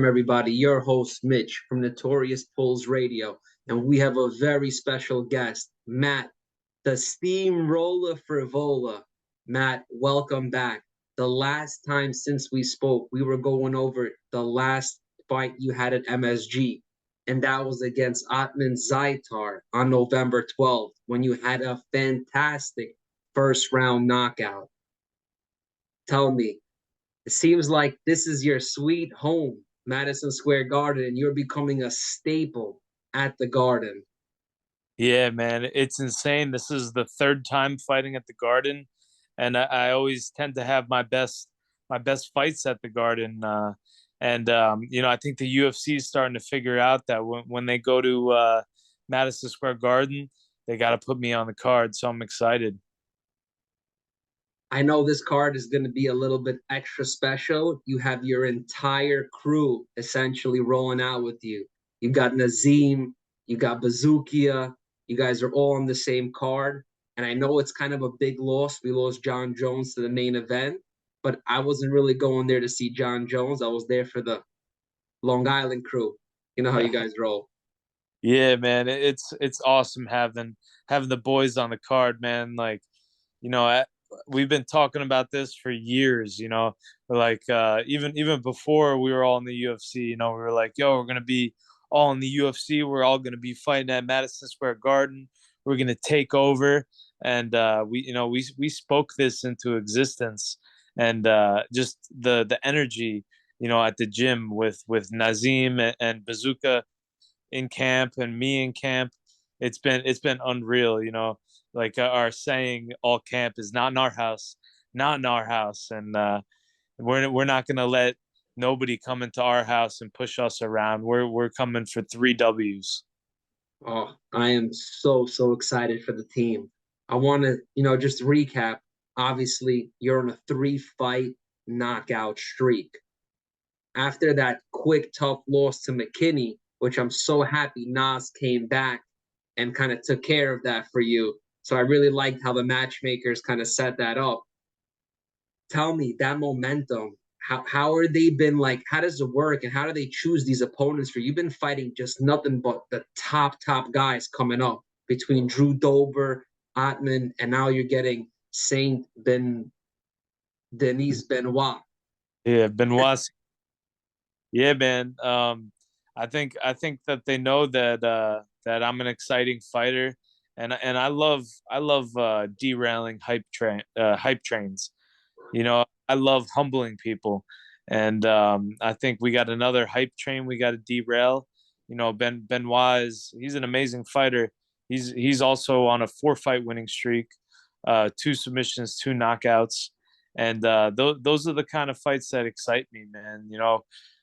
Everybody, your host Mitch from Notorious Pulls Radio, and we have a very special guest, Matt, the Steamrolla Frevola. Matt, welcome back. The last time since we spoke, we were going over the last fight you had at MSG, and that was against Atman Zaitar on November 12th when you had a fantastic first round knockout. Tell me, it seems like this is your sweet home, Madison Square Garden, and you're becoming a staple at the Garden. Yeah, man, it's insane. This is the third time fighting at the Garden, and I always tend to have my best fights at the Garden. I think the UFC is starting to figure out that when they go to Madison Square Garden, they got to put me on the card. So I'm excited. I know this card is going to be a little bit extra special. You have your entire crew essentially rolling out with you. You got Nazim, you got Bazookia. You guys are all on the same card. And I know it's kind of a big loss. We lost John Jones to the main event, but I wasn't really going there to see John Jones. I was there for the Long Island crew. You know how you guys roll. Yeah, man, it's awesome having the boys on the card, man. Like, you know, we've been talking about this for years. Like even before we were all in the UFC. We were like, yo, we're gonna be all in the UFC. We're all gonna be fighting at Madison Square Garden. We're gonna take over, and we spoke this into existence, and just the energy, at the gym with Nazim and Bazooka in camp and me in camp. It's been unreal. Like our saying, all camp is not in our house, not in our house, and we're not gonna let nobody come into our house and push us around. We're coming for three W's. Oh, I am so excited for the team. I want to, just recap. Obviously, you're on a three-fight knockout streak. After that quick, tough loss to McKinney, which I'm so happy Nas came back and kind of took care of that for you. So I really liked how the matchmakers kind of set that up. Tell me that momentum. How are they been like? How does it work, and how do they choose these opponents for you? You've been fighting just nothing but the top guys coming up between Drew Dober, Atman, and now you're getting Saint Ben Denise Benoit. Yeah, Benoit. Yeah, man. I think that they know that I'm an exciting fighter, and I love derailing hype trains. I love humbling people, and I think we got another hype train we got to derail. Benoit he's an amazing fighter. He's also on a four-fight winning streak, two submissions, two knockouts, and those are the kind of fights that excite me, man.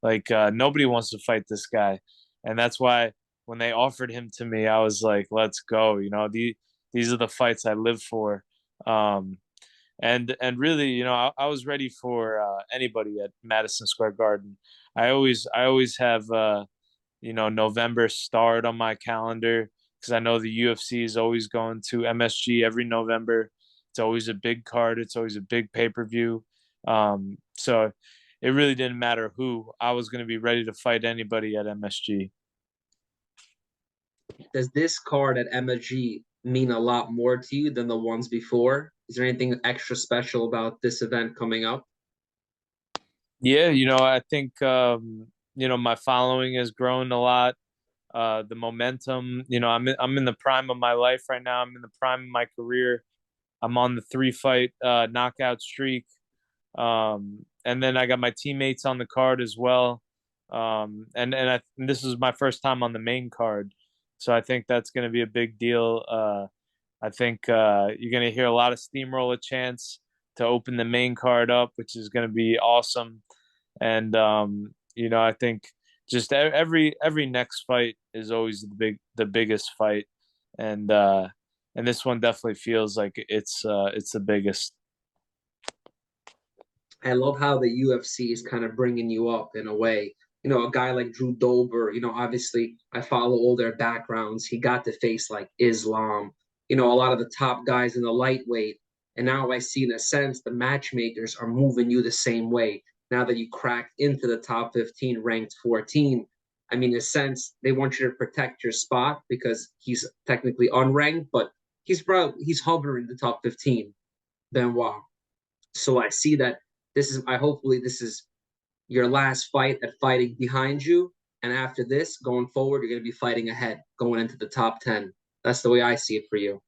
Like nobody wants to fight this guy, and that's why when they offered him to me, I was like, let's go. These are the fights I live for. Um, and really, I was ready for anybody at Madison Square Garden. I always have November start on my calendar because I know the UFC is always going to MSG every November. It's always a big card. It's always a big pay-per-view. So it really didn't matter who. I was going to be ready to fight anybody at MSG. Does this card at MSG mean a lot more to you than the ones before? Is there anything extra special about this event coming up? Yeah, I think my following has grown a lot. The momentum, I'm in the prime of my life right now. I'm in the prime of my career. I'm on the three-fight knockout streak. And then I got my teammates on the card as well. And this is my first time on the main card, so I think that's going to be a big deal. I think you're going to hear a lot of steamroller chants to open the main card up, which is going to be awesome. And I think just every next fight is always the biggest fight, and this one definitely feels like it's the biggest. I love how the UFC is kind of bringing you up in a way. A guy like Drew Dober, obviously I follow all their backgrounds. He got to face like Islam, a lot of the top guys in the lightweight. And now I see, in a sense, the matchmakers are moving you the same way. now that you cracked into the top 15, ranked 14. I mean, in a sense, they want you to protect your spot because he's technically unranked, but he's hovering the top 15, Benoit. So I see that I hopefully this is your last fight at fighting behind you. And after this, going forward, you're going to be fighting ahead, going into the top 10. That's the way I see it for you.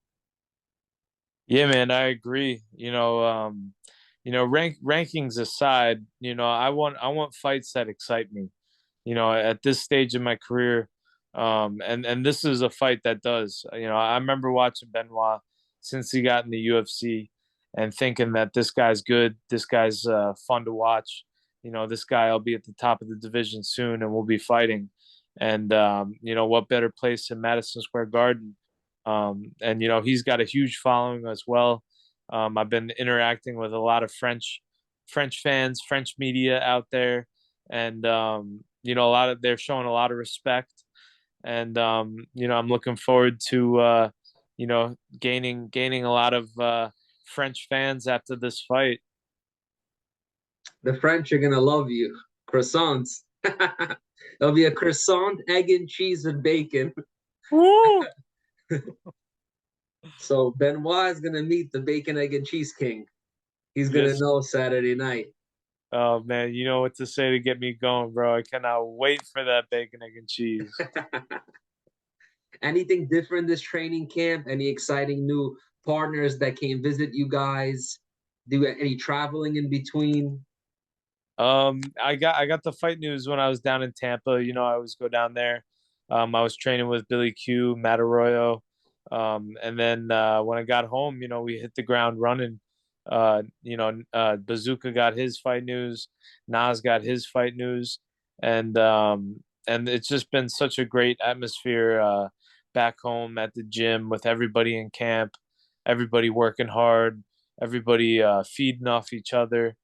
Yeah, man, I agree. Rankings aside, I want fights that excite me. At this stage in my career, and this is a fight that does. I remember watching Benoit since he got in the UFC and thinking that this guy's good, this guy's fun to watch. This guy will be at the top of the division soon, and we'll be fighting. And what better place than Madison Square Garden? And he's got a huge following as well. I've been interacting with a lot of French fans, French media out there, and they're showing a lot of respect, and I'm looking forward to gaining a lot of French fans after this fight. The French are going to love you. Croissants. There'll be a croissant, egg and cheese and bacon. Woo! So Benoit is going to meet the bacon, egg, and cheese king. He's going to Yes. know Saturday night. Oh man, you know what to say to get me going, bro. I cannot wait for that bacon, egg, and cheese. Anything different this training camp? Any exciting new partners that came visit you guys? Do any traveling in between? I got the fight news when I was down in Tampa. I always go down there. I was training with Billy Q, Matt Arroyo, and then when I got home, we hit the ground running. Bazooka got his fight news, Nas got his fight news, and it's just been such a great atmosphere back home at the gym with everybody in camp, everybody working hard, everybody feeding off each other.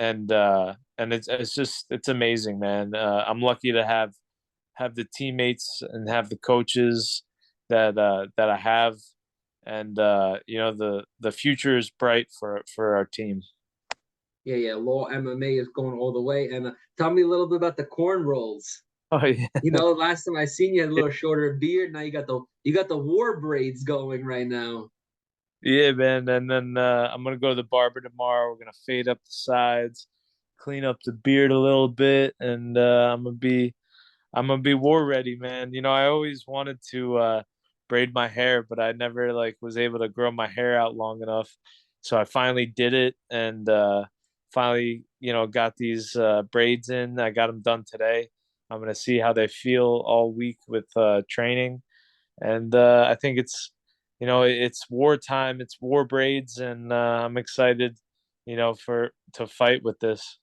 And it's amazing, man. I'm lucky to have the teammates and have the coaches that I have, and the future is bright for our team. Yeah, yeah. Law MMA is going all the way. And tell me a little bit about the corn rolls. Oh yeah, Last time I seen you had a little shorter beard. Now you got the war braids going right now. yeah, man. And then I'm gonna go to the barber tomorrow. We're gonna fade up the sides, clean up the beard a little bit, and I'm gonna be war ready, man. I always wanted to braid my hair, but I never like was able to grow my hair out long enough. So I finally did it, and finally, got these braids in. I got them done today. I'm gonna see how they feel all week with training, and I think it's wartime. It's war braids, and I'm excited, for to fight with this.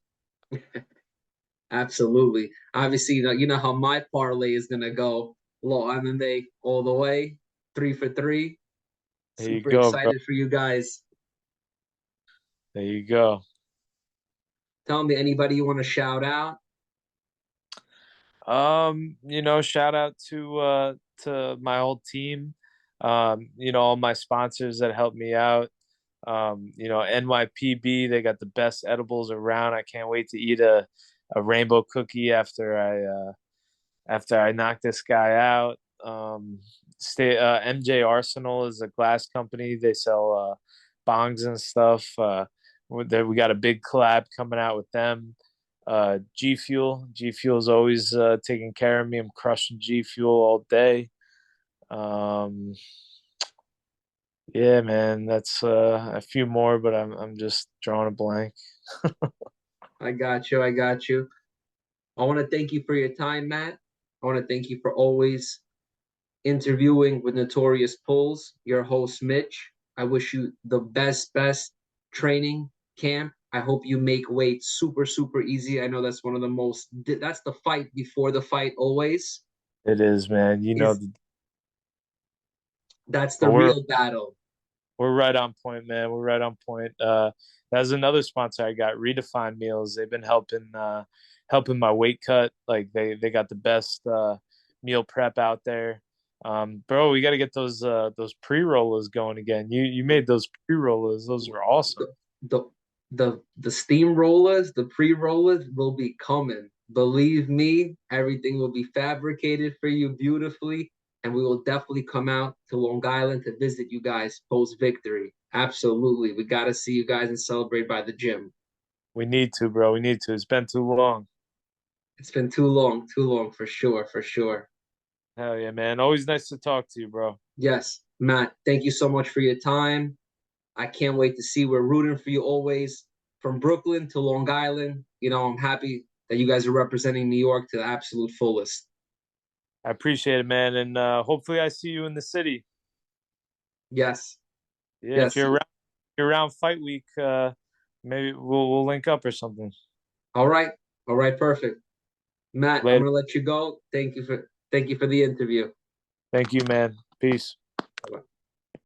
Absolutely. Obviously, you know how my parlay is gonna go. Law MMA all the way, 3 for 3. There you Super go, bro. excited for you guys. There you go. Tell me anybody you want to shout out. Shout out to my whole team. All my sponsors that helped me out. NYPB, they got the best edibles around. I can't wait to eat a rainbow cookie after I knock this guy out. MJ Arsenal is a glass company. They sell bongs and stuff. We got a big collab coming out with them. G Fuel is always taking care of me. I'm crushing G Fuel all day. Um, yeah, man, that's a few more, but I'm just drawing a blank. I got you. I got you. I want to thank you for your time, Matt. I want to thank you for always interviewing with Notorious Pulls, your host, Mitch. I wish you the best training camp. I hope you make weight super, super easy. I know that's the fight before the fight always. It is, man. Is That's the But we're real battle. we're right on point, man. We're right on point. That's another sponsor I got, Redefine Meals. They've been helping my weight cut. Like they got the best meal prep out there. Bro, we got to get those pre rollers going again. You made those pre rollers. Those were awesome. The, the the steamrollers, the pre-rollers will be coming. Believe me, everything will be fabricated for you beautifully, and we will definitely come out to Long Island to visit you guys post victory. Absolutely. We got to see you guys and celebrate by the gym. We need to, bro. We need to. It's been too long. It's been too long for sure, for sure. Hell yeah, man. Always nice to talk to you, bro. Yes, Matt, thank you so much for your time. I can't wait to see. We're rooting for you always from Brooklyn to Long Island. I'm happy that you guys are representing New York to the absolute fullest. I appreciate it, man. And hopefully I see you in the city. Yes, Yeah, yes. if you're around fight week, maybe we'll link up or something. All right. All right, perfect. Matt, I'm Later. gonna let you go. Thank you for the interview. Thank you, man. Peace. Bye-bye.